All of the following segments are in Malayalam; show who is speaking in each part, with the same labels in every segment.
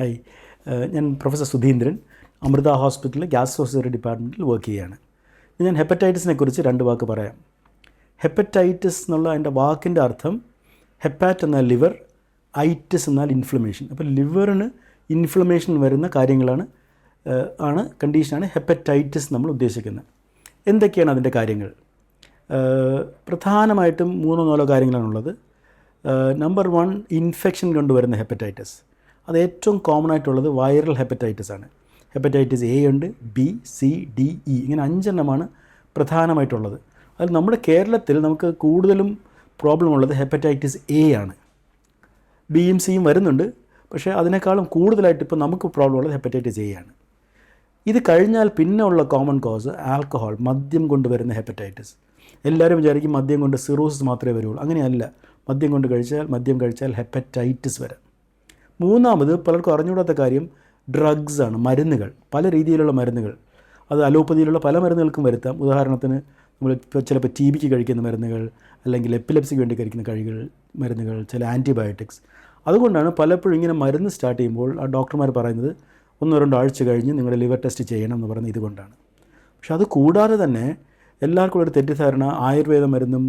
Speaker 1: ഹായ്, ഞാൻ പ്രൊഫസർ സുധീന്ദ്രൻ, അമൃത ഹോസ്പിറ്റലിൽ ഗ്യാസ്ട്രോസർജറി ഡിപ്പാർട്ട്മെൻറ്റിൽ വർക്ക് ചെയ്യുകയാണ്. ഞാൻ ഹെപ്പറ്റൈറ്റിസിനെ കുറിച്ച് 2 വാക്ക് പറയാം. ഹെപ്പറ്റൈറ്റിസ് എന്നുള്ള അതിൻ്റെ വാക്കിൻ്റെ അർത്ഥം ഹെപ്പാറ്റ് എന്നാൽ ലിവർ, ഐറ്റിസ് എന്നാൽ ഇൻഫ്ലമേഷൻ. അപ്പോൾ ലിവറിന് ഇൻഫ്ലമേഷൻ വരുന്ന കാര്യങ്ങളാണ് കണ്ടീഷനാണ് ഹെപ്പറ്റൈറ്റിസ് നമ്മൾ ഉദ്ദേശിക്കുന്നത്. എന്തൊക്കെയാണ് അതിൻ്റെ കാര്യങ്ങൾ? പ്രധാനമായിട്ടും 3-4 കാര്യങ്ങളാണുള്ളത്. നമ്പർ 1, ഇൻഫെക്ഷൻ കൊണ്ടുവരുന്ന ഹെപ്പറ്റൈറ്റിസ്. അത് ഏറ്റവും കോമൺ ആയിട്ടുള്ളത് വൈറൽ ഹെപ്പറ്റൈറ്റിസ് ആണ്. ഹെപ്പറ്റൈറ്റിസ് എ ഉണ്ട്, ബി, സി, ഡി, ഇ, ഇങ്ങനെ 5 എണ്ണമാണ് പ്രധാനമായിട്ടുള്ളത്. അതിൽ നമ്മുടെ കേരളത്തിൽ നമുക്ക് കൂടുതലും പ്രോബ്ലം ഉള്ളത് ഹെപ്പറ്റൈറ്റിസ് എ ആണ്. ബിയും സിയും വരുന്നുണ്ട്, പക്ഷേ അതിനേക്കാളും കൂടുതലായിട്ട് ഇപ്പോൾ നമുക്ക് പ്രോബ്ലം ഉള്ളത് ഹെപ്പറ്റൈറ്റിസ് എ ആണ്. ഇത് കഴിഞ്ഞാൽ പിന്നെ ഉള്ള കോമൺ കോസ് ആൽക്കഹോൾ, മദ്യം കൊണ്ടുവരുന്ന ഹെപ്പറ്റൈറ്റിസ്. എല്ലാവരും വിചാരിക്കും മദ്യം കൊണ്ട് സിറോസിസ് മാത്രമേ വരുള്ളൂ. അങ്ങനെയല്ല. മദ്യം കഴിച്ചാൽ ഹെപ്പറ്റൈറ്റിസ് വരാം. 3-ാമത് പലർക്കും അറിഞ്ഞുകൂടാത്ത കാര്യം ഡ്രഗ്സ് ആണ്, മരുന്നുകൾ, പല രീതിയിലുള്ള മരുന്നുകൾ. അത് അലോപ്പതിയിലുള്ള പല മരുന്നുകൾക്കും വരുത്താം. ഉദാഹരണത്തിന് നമ്മൾ ചിലപ്പോൾ ടി ബിക്ക് കഴിക്കുന്ന മരുന്നുകൾ, അല്ലെങ്കിൽ എപ്പിലെപ്സിക്ക് വേണ്ടി കഴിക്കുന്ന മരുന്നുകൾ, ചില ആൻറ്റിബയോട്ടിക്സ്. അതുകൊണ്ടാണ് പലപ്പോഴും ഇങ്ങനെ മരുന്ന് സ്റ്റാർട്ട് ചെയ്യുമ്പോൾ ആ ഡോക്ടർമാർ പറയുന്നത് 1-2 ആഴ്ച കഴിഞ്ഞ് നിങ്ങളുടെ ലിവർ ടെസ്റ്റ് ചെയ്യണം എന്ന് പറയുന്നത് ഇതുകൊണ്ടാണ്. പക്ഷെ അത് കൂടാതെ തന്നെ എല്ലാവർക്കും ഒരു തെറ്റിദ്ധാരണ ആയുർവേദ മരുന്നും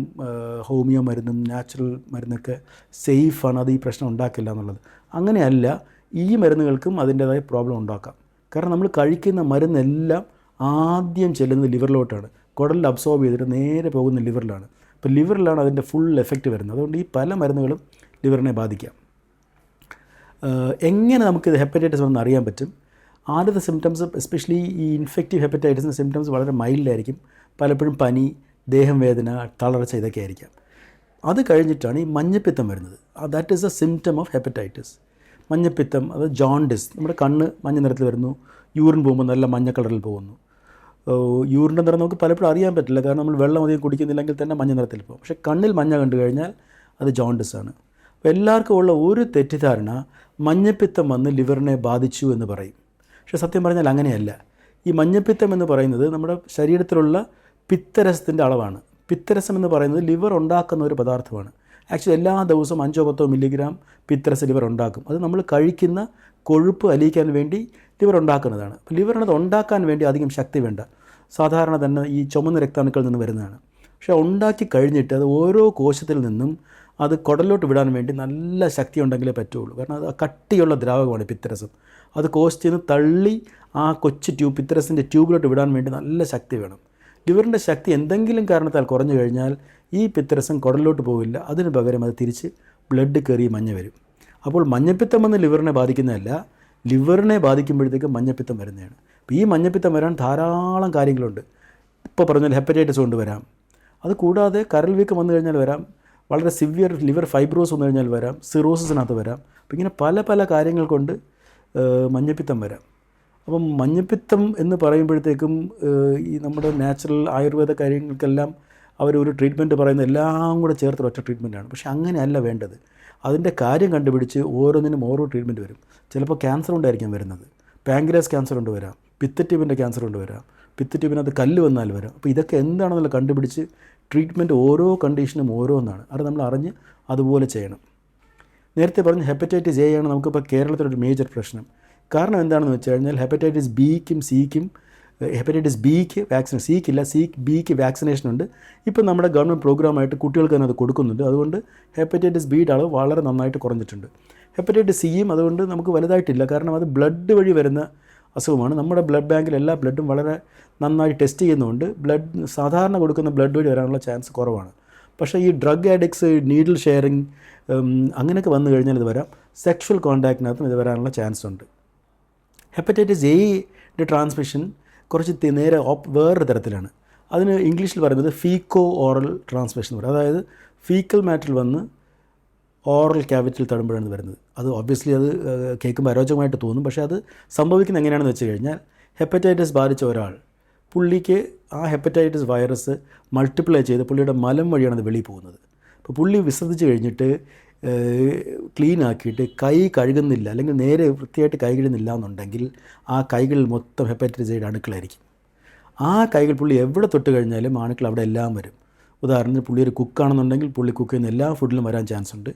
Speaker 1: ഹോമിയോ മരുന്നും നാച്ചുറൽ മരുന്നൊക്കെ സേഫാണ്, അത് ഈ പ്രശ്നം ഉണ്ടാക്കില്ല എന്നുള്ളത്. അങ്ങനെയല്ല. ഈ മരുന്നുകൾക്കും അതിൻ്റേതായ പ്രോബ്ലം ഉണ്ടാക്കാം. കാരണം നമ്മൾ കഴിക്കുന്ന മരുന്നെല്ലാം ആദ്യം ചെല്ലുന്നത് ലിവറിലോട്ടാണ്. കുടലിൽ അബ്സോർബ് ചെയ്തിട്ട് നേരെ പോകുന്ന ലിവറിലാണ്. അപ്പോൾ ലിവറിലാണ് അതിൻ്റെ ഫുൾ എഫക്റ്റ് വരുന്നത്. അതുകൊണ്ട് ഈ പല മരുന്നുകളും ലിവറിനെ ബാധിക്കാം. എങ്ങനെ നമുക്കിത് ഹെപ്പറ്റൈറ്റിസ് വന്ന് അറിയാൻ പറ്റും? ആദ്യത്തെ സിംറ്റംസ്, എസ്പെഷ്യലി ഈ ഇൻഫെക്റ്റീവ് ഹെപ്പറ്റൈറ്റിസിൻ്റെ സിംറ്റംസ് വളരെ മൈൽഡായിരിക്കും. പലപ്പോഴും പനി, ദേഹം വേദന, തളർച്ച, ഇതൊക്കെ ആയിരിക്കാം. അത് കഴിഞ്ഞിട്ടാണ് ഈ മഞ്ഞപ്പിത്തം വരുന്നത്. That is A symptom of hepatitis. മഞ്ഞപ്പിത്തം, അത് ജോണ്ടിസ്, നമ്മുടെ കണ്ണ് മഞ്ഞ നിറത്തിൽ വരുന്നു. യൂറിൻ പോകുമ്പോൾ നല്ല മഞ്ഞ കളറിൽ പോകുന്നു. യൂറിൻ്റെ നിറം നമുക്ക് പലപ്പോഴും അറിയാൻ പറ്റില്ല, കാരണം നമ്മൾ വെള്ളം അധികം കുടിക്കുന്നില്ലെങ്കിൽ തന്നെ മഞ്ഞ നിറത്തിൽ പോകും. പക്ഷേ കണ്ണിൽ മഞ്ഞ കണ്ടു കഴിഞ്ഞാൽ അത് ജോണ്ടിസ് ആണ്. അപ്പോൾ എല്ലാവർക്കും ഉള്ള ഒരു തെറ്റിദ്ധാരണ മഞ്ഞപ്പിത്തം വന്ന് ലിവറിനെ ബാധിച്ചു എന്ന് പറയും. പക്ഷേ സത്യം പറഞ്ഞാൽ അങ്ങനെയല്ല. ഈ മഞ്ഞപ്പിത്തം എന്ന് പറയുന്നത് നമ്മുടെ ശരീരത്തിലുള്ള പിത്തരസത്തിൻ്റെ അളവാണ്. പിത്തരസം എന്ന് പറയുന്നത് ലിവർ ഉണ്ടാക്കുന്ന ഒരു പദാർത്ഥമാണ്. ആക്ച്വലി എല്ലാ ദിവസവും 5-10 മില്ലിഗ്രാം പിത്തരസ് ലിവർ ഉണ്ടാക്കും. അത് നമ്മൾ കഴിക്കുന്ന കൊഴുപ്പ് അലിയിക്കാൻ വേണ്ടി ലിവർ ഉണ്ടാക്കുന്നതാണ്. അപ്പോൾ ലിവറിനത് ഉണ്ടാക്കാൻ വേണ്ടി അധികം ശക്തി വേണ്ട. സാധാരണ തന്നെ ഈ ചുമന്ന രക്താണുക്കളിൽ നിന്ന് വരുന്നതാണ്. പക്ഷേ ഉണ്ടാക്കി കഴിഞ്ഞിട്ട് അത് ഓരോ കോശത്തിൽ നിന്നും അത് കുടലിലോട്ട് വിടാൻ വേണ്ടി നല്ല ശക്തി ഉണ്ടെങ്കിലേ പറ്റുള്ളൂ. കാരണം അത് കട്ടിയുള്ള ദ്രാവകമാണ് പിത്തരസം. അത് കോശത്തിൽ നിന്ന് തള്ളി ആ കൊച്ചു പിത്തരസിൻ്റെ ട്യൂബിലോട്ട് വിടാൻ വേണ്ടി നല്ല ശക്തി വേണം. ലിവറിൻ്റെ ശക്തി എന്തെങ്കിലും കാരണത്താൽ കുറഞ്ഞു കഴിഞ്ഞാൽ ഈ പിത്തരസം കുടലിലോട്ട് പോവില്ല. അതിന് പകരം അത് തിരിച്ച് ബ്ലഡ് കയറി മഞ്ഞ വരും. അപ്പോൾ മഞ്ഞപ്പിത്തം വന്ന് ലിവറിനെ ബാധിക്കുന്നതല്ല, ലിവറിനെ ബാധിക്കുമ്പോഴത്തേക്കും മഞ്ഞപ്പിത്തം വരുന്നതാണ്. അപ്പോൾ ഈ മഞ്ഞപ്പിത്തം വരാൻ ധാരാളം കാര്യങ്ങളുണ്ട്. ഇപ്പോൾ പറഞ്ഞാൽ ഹെപ്പറ്റൈറ്റിസ് കൊണ്ട് വരാം. അത് കൂടാതെ കരൾ വീക്കം വന്നു കഴിഞ്ഞാൽ വരാം. വളരെ സിവിയർ ലിവർ ഫൈബ്രോസ് വന്നു കഴിഞ്ഞാൽ വരാം. സിറോസിസിനകത്ത് വരാം. അപ്പോൾ ഇങ്ങനെ പല കാര്യങ്ങൾ കൊണ്ട് മഞ്ഞപ്പിത്തം വരാം. അപ്പം മഞ്ഞപ്പിത്തം എന്ന് പറയുമ്പോഴത്തേക്കും ഈ നമ്മുടെ നാച്ചുറൽ ആയുർവേദ കാര്യങ്ങൾക്കെല്ലാം അവരൊരു ട്രീറ്റ്മെൻറ്റ് പറയുന്നത് എല്ലാം കൂടെ ചേർത്ത് ഒറ്റ ട്രീറ്റ്മെൻറ്റാണ്. പക്ഷേ അങ്ങനെയല്ല വേണ്ടത്. അതിൻ്റെ കാര്യം കണ്ടുപിടിച്ച് ഓരോന്നിനും ഓരോ ട്രീറ്റ്മെൻറ്റ് വരും. ചിലപ്പോൾ ക്യാൻസർ കൊണ്ടായിരിക്കും വരുന്നത്. പാങ്ക്രിയാസ് ക്യാൻസർ കൊണ്ട് വരാം. പിത്തട്യൂബിൻ്റെ ക്യാൻസർ കൊണ്ട് വരാം. പിത്തട്യൂബിനകത്ത് കല്ല് വന്നാൽ വരാം. അപ്പോൾ ഇതൊക്കെ എന്താണെന്നുള്ള കണ്ടുപിടിച്ച് ട്രീറ്റ്മെൻറ്റ് ഓരോ കണ്ടീഷനും ഓരോന്നാണ്. അത് നമ്മൾ അറിഞ്ഞ് അതുപോലെ ചെയ്യണം. നേരത്തെ പറഞ്ഞ ഹെപ്പറ്റൈറ്റിസ് എ ആണ് നമുക്കിപ്പോൾ കേരളത്തിലൊരു മേജർ പ്രശ്നം. കാരണം എന്താണെന്ന് വെച്ച് കഴിഞ്ഞാൽ ഹെപ്പറ്റൈറ്റിസ് ബിക്കും സിക്കും, ഹെപ്പറ്റൈറ്റിസ് ബിക്ക് വാക്സിൻ, സിക്കില്ല, ബിക്ക് വാക്സിനേഷൻ ഉണ്ട്. ഇപ്പം നമ്മുടെ ഗവൺമെൻറ് പ്രോഗ്രാമായിട്ട് കുട്ടികൾക്ക് തന്നെ അത് കൊടുക്കുന്നുണ്ട്. അതുകൊണ്ട് ഹെപ്പറ്റൈറ്റിസ് ബിയുടെ അളവ് വളരെ നന്നായിട്ട് കുറഞ്ഞിട്ടുണ്ട്. ഹെപ്പറ്റൈറ്റിസ് സിയും അതുകൊണ്ട് നമുക്ക് വലുതായിട്ടില്ല, കാരണം അത് ബ്ലഡ് വഴി വരുന്ന അസുഖമാണ്. നമ്മുടെ ബ്ലഡ് ബാങ്കിൽ എല്ലാ ബ്ലഡും വളരെ നന്നായി ടെസ്റ്റ് ചെയ്യുന്നതുകൊണ്ട് സാധാരണ കൊടുക്കുന്ന ബ്ലഡ് വഴി വരാനുള്ള ചാൻസ് കുറവാണ്. പക്ഷേ ഈ ഡ്രഗ് അഡിക്ട്സ്, നീഡിൽ ഷെയറിങ്, അങ്ങനെയൊക്കെ വന്നു കഴിഞ്ഞാൽ ഇത് വരാം. സെക്ഷൽ കോൺടാക്റ്റിനകത്തും ഇത് വരാനുള്ള ചാൻസ് ഉണ്ട്. ഹെപ്പറ്റൈറ്റിസ് എയുടെ ട്രാൻസ്മിഷൻ കുറച്ച് നേരെ വേറൊരു തരത്തിലാണ്. അതിന് ഇംഗ്ലീഷിൽ പറയുന്നത് ഫീക്കോ ഓറൽ ട്രാൻസ്മിഷൻ എന്ന് പറയും. അതായത് ഫീക്കൽ മാറ്ററിൽ വന്ന് ഓറൽ ക്യാവിറ്റിയിൽ തടുമ്പോഴാണ് വരുന്നത്. അത് ഒബ്വിയസ്ലി അത് കേൾക്കുമ്പോൾ അരോചകമായിട്ട് തോന്നും. പക്ഷേ അത് സംഭവിക്കുന്നത് എങ്ങനെയാണെന്ന് വെച്ച് കഴിഞ്ഞാൽ ഹെപ്പറ്റൈറ്റിസ് ബാധിച്ച ഒരാൾ, പുള്ളിക്ക് ആ ഹെപ്പറ്റൈറ്റിസ് വൈറസ് മൾട്ടിപ്ലൈ ചെയ്ത് പുള്ളിയുടെ മലം വഴിയാണ് അത് വെളിയിൽ പോകുന്നത്. അപ്പോൾ പുള്ളി വിസർജിച്ച് കഴിഞ്ഞിട്ട് ക്ലീൻ ആക്കിയിട്ട് കൈ കഴുകുന്നില്ല, അല്ലെങ്കിൽ നേരെ വൃത്തിയായിട്ട് കൈ കഴുകുന്നില്ല എന്നുണ്ടെങ്കിൽ ആ കൈകളിൽ മൊത്തം ഹെപ്പറ്റൈറ്റിസ് എയുടെ അണുക്കളായിരിക്കും. ആ കൈകൾ പുള്ളി എവിടെ തൊട്ട് കഴിഞ്ഞാലും അണുക്കൾ അവിടെ എല്ലാം വരും. ഉദാഹരണത്തിന് പുള്ളി ഒരു കുക്കാണെന്നുണ്ടെങ്കിൽ പുള്ളി കുക്ക് ചെയ്യുന്ന എല്ലാ ഫുഡിലും വരാൻ ചാൻസ് ഉണ്ട്.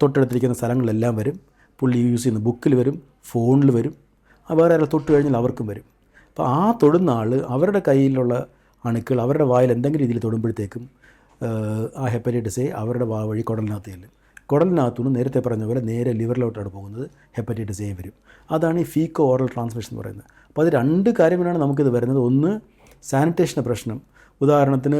Speaker 1: തൊട്ടടുത്തിരിക്കുന്ന സ്ഥലങ്ങളിലെല്ലാം വരും. പുള്ളി യൂസ് ചെയ്യുന്ന ബുക്കിൽ വരും, ഫോണിൽ വരും, വേറെ ആരും തൊട്ട് കഴിഞ്ഞാൽ അവർക്കും വരും. അപ്പോൾ ആ തൊടുന്ന ആൾ അവരുടെ കയ്യിലുള്ള അണുക്കൾ അവരുടെ വായിൽ എന്തെങ്കിലും രീതിയിൽ തൊടുമ്പോഴത്തേക്കും ആ ഹെപ്പറ്റൈറ്റിസ് എ അവരുടെ വാ വഴി കുടലിനകത്ത് ചെല്ലും. കുടലിനകത്തുനിന്ന് നേരത്തെ പറഞ്ഞ പോലെ നേരെ ലിവറിലോട്ടാണ് പോകുന്നത്, ഹെപ്പറ്റൈറ്റിസ് എ വരും. അതാണ് ഈ ഫീക്കോ ഓറൽ ട്രാൻസ്മിഷൻ എന്ന് പറയുന്നത്. അപ്പോൾ അത് 2 കാര്യങ്ങളാണ് നമുക്കിത് വരുന്നത്. ഒന്ന് സാനിറ്റേഷൻ്റെ പ്രശ്നം. ഉദാഹരണത്തിന്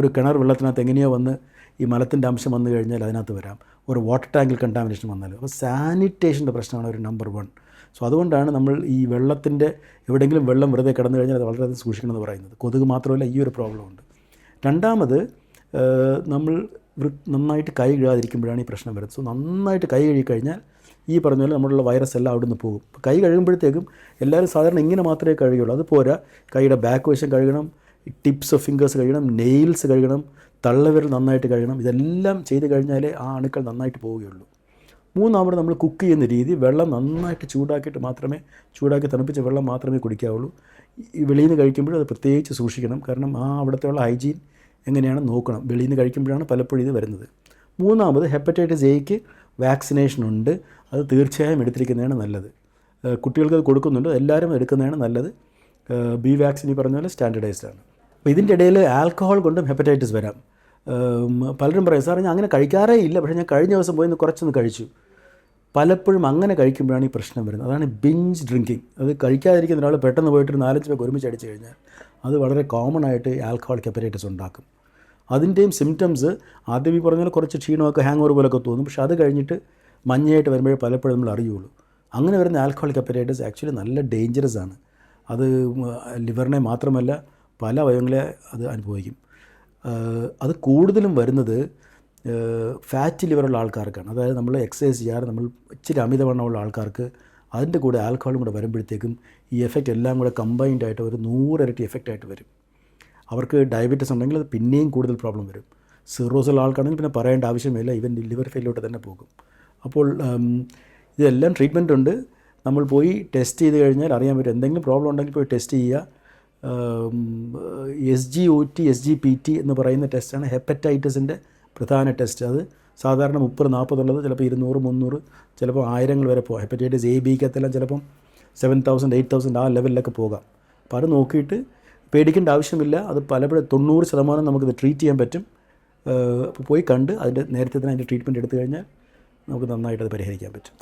Speaker 1: ഒരു കിണർ വെള്ളത്തിനകത്ത് എങ്ങനെയോ വന്ന് ഈ മലത്തിൻ്റെ അംശം വന്നു കഴിഞ്ഞാൽ അതിനകത്ത് വരാം. ഒരു വാട്ടർ ടാങ്കിൽ കണ്ടാമിനേഷൻ വന്നാൽ. അപ്പോൾ സാനിറ്റേഷൻ്റെ പ്രശ്നമാണ് ഒരു നമ്പർ 1. സോ അതുകൊണ്ടാണ് നമ്മൾ ഈ വെള്ളത്തിൻ്റെ എവിടെയെങ്കിലും വെള്ളം വെറുതെ കിടന്നു കഴിഞ്ഞാൽ അത് വളരെയധികം സൂക്ഷിക്കണമെന്ന് പറയുന്നത്. കൊതുക് മാത്രമല്ല, ഈ ഒരു പ്രോബ്ലം ഉണ്ട്. രണ്ടാമത് നമ്മൾ നന്നായിട്ട് കൈ കഴുകാതിരിക്കുമ്പോഴാണ് ഈ പ്രശ്നം വരുന്നത്. സോ നന്നായിട്ട് കൈ കഴുകിക്കഴിഞ്ഞാൽ ഈ പറഞ്ഞ പോലെ നമ്മളുള്ള വൈറസ് എല്ലാം അവിടെ നിന്ന് പോകും. കൈ കഴുകുമ്പോഴത്തേക്കും എല്ലാവരും സാധാരണ ഇങ്ങനെ മാത്രമേ കഴുകുള്ളൂ. അത് പോരാ, കൈയുടെ ബാക്ക് വശം കഴുകണം, ടിപ്സ് ഓഫ് ഫിംഗേഴ്സ് കഴുകണം, നെയിൽസ് കഴുകണം, തള്ളവിരൽ നന്നായിട്ട് കഴുകണം. ഇതെല്ലാം ചെയ്ത് കഴിഞ്ഞാലേ ആ അണുക്കൾ നന്നായിട്ട് പോവുകയുള്ളൂ. മൂന്നാമത് നമ്മൾ കുക്ക് ചെയ്യുന്ന രീതി, വെള്ളം നന്നായിട്ട് ചൂടാക്കി തണുപ്പിച്ച വെള്ളം മാത്രമേ കുടിക്കാവുള്ളൂ. ഈ വെളിയിൽ നിന്ന് കഴിക്കുമ്പോൾ അത് പ്രത്യേകിച്ച് സൂക്ഷിക്കണം. കാരണം ആ അവിടുത്തെയുള്ള ഹൈജീൻ എങ്ങനെയാണെന്ന് നോക്കണം. വെളിയിൽ നിന്ന് കഴിക്കുമ്പോഴാണ് പലപ്പോഴും ഇത് വരുന്നത്. മൂന്നാമത് ഹെപ്പറ്റൈറ്റിസ് എയ്ക്ക് വാക്സിനേഷൻ ഉണ്ട്. അത് തീർച്ചയായും എടുത്തിരിക്കുന്നതാണ് നല്ലത്. കുട്ടികൾക്ക് അത് കൊടുക്കുന്നുണ്ട്, എല്ലാവരും എടുക്കുന്നതാണ് നല്ലത്. ബി വാക്സിൻ ഈ പറഞ്ഞ പോലെ സ്റ്റാൻഡർഡൈസ്ഡ് ആണ്. അപ്പോൾ ഇതിൻ്റെ ഇടയിൽ ആൽക്കഹോൾ കൊണ്ടും ഹെപ്പറ്റൈറ്റിസ് വരാം. പലരും പറയും, സാറേ ഞാൻ അങ്ങനെ കഴിക്കാറേ ഇല്ല, പക്ഷേ ഞാൻ കഴിഞ്ഞ ദിവസം പോയി കുറച്ചൊന്ന് കഴിച്ചു. പലപ്പോഴും അങ്ങനെ കഴിക്കുമ്പോഴാണ് ഈ പ്രശ്നം വരുന്നത്. അതാണ് ബിഞ്ച് ഡ്രിങ്കിങ്. അത് കഴിക്കാതിരിക്കുന്ന ഒരാൾ പെട്ടെന്ന് പോയിട്ട് 4-5 പേർക്ക് ഒരുമിച്ച് അടിച്ചു കഴിഞ്ഞാൽ അത് വളരെ കോമൺ ആയിട്ട് ആൽക്കഹോളിക് ഹെപ്പറ്റൈറ്റിസ് ഉണ്ടാക്കും. അതിൻ്റെയും സിംറ്റംസ് ആദ്യം ഈ പറഞ്ഞാൽ കുറച്ച് ക്ഷീണമൊക്കെ ഹാങ് ഓവർ പോലൊക്കെ തോന്നും. പക്ഷേ അത് കഴിഞ്ഞിട്ട് മഞ്ഞയായിട്ട് വരുമ്പോഴേ പലപ്പോഴും നമ്മൾ അറിയുള്ളൂ. അങ്ങനെ വരുന്ന ആൽക്കഹോളിക് ഹെപ്പറ്റൈറ്റിസ് ആക്ച്വലി നല്ല ഡേഞ്ചറസ് ആണ്. അത് ലിവറിനെ മാത്രമല്ല പല അവയവങ്ങളെ അത് അനുഭവിക്കും. അത് കൂടുതലും വരുന്നത് ഫാറ്റി ലിവറുള്ള ആൾക്കാർക്കാണ്. അതായത് നമ്മൾ എക്സസൈസ് ചെയ്യാറ്, നമ്മൾ ഇച്ചിരി അമിതവണ്ണമുള്ള ആൾക്കാർക്ക് അതിൻ്റെ കൂടെ ആൽക്കഹോളും കൂടെ വരുമ്പോഴത്തേക്കും ഈ എഫക്റ്റ് എല്ലാം കൂടെ കമ്പൈൻഡ് ആയിട്ട് ഒരു 100 ഇരട്ടി എഫക്റ്റായിട്ട് വരും. അവർക്ക് ഡയബറ്റീസ് ഉണ്ടെങ്കിൽ അത് പിന്നെയും കൂടുതൽ പ്രോബ്ലം വരും. സിറോസുള്ള ആൾക്കാണെങ്കിൽ പിന്നെ പറയേണ്ട ആവശ്യമില്ല, ഇവൻ ലിവർ ഫെയിലോട്ട് തന്നെ പോകും. അപ്പോൾ ഇതെല്ലാം ട്രീറ്റ്മെൻ്റ് ഉണ്ട്. നമ്മൾ പോയി ടെസ്റ്റ് ചെയ്ത് കഴിഞ്ഞാൽ അറിയാൻ പറ്റും. എന്തെങ്കിലും പ്രോബ്ലം ഉണ്ടെങ്കിൽ പോയി ടെസ്റ്റ് ചെയ്യുക. SGOT SGPT എന്ന് പറയുന്ന ടെസ്റ്റാണ് ഹെപ്പറ്റൈറ്റിസിൻ്റെ പ്രധാന ടെസ്റ്റ്. അത് സാധാരണ 30-40 ഉള്ളത് ചിലപ്പോൾ 200-300 ചിലപ്പോൾ 1000 വരെ പോകാം. ഹെപ്പറ്റൈറ്റിസ് A Bക്കത്തെല്ലാം ചിലപ്പം 7000-8000 ആ ലെവലിലൊക്കെ പോകാം. അപ്പോൾ അത് നോക്കിയിട്ട് പേടിക്കേണ്ട ആവശ്യമില്ല. അത് പലപ്പോഴും 90% നമുക്കിത് ട്രീറ്റ് ചെയ്യാൻ പറ്റും. അപ്പോൾ പോയി കണ്ട് നേരത്തെ തന്നെ അതിൻ്റെ ട്രീറ്റ്മെൻറ്റ് എടുത്തു കഴിഞ്ഞാൽ നമുക്ക് നന്നായിട്ട് അത് പരിഹരിക്കാൻ പറ്റും.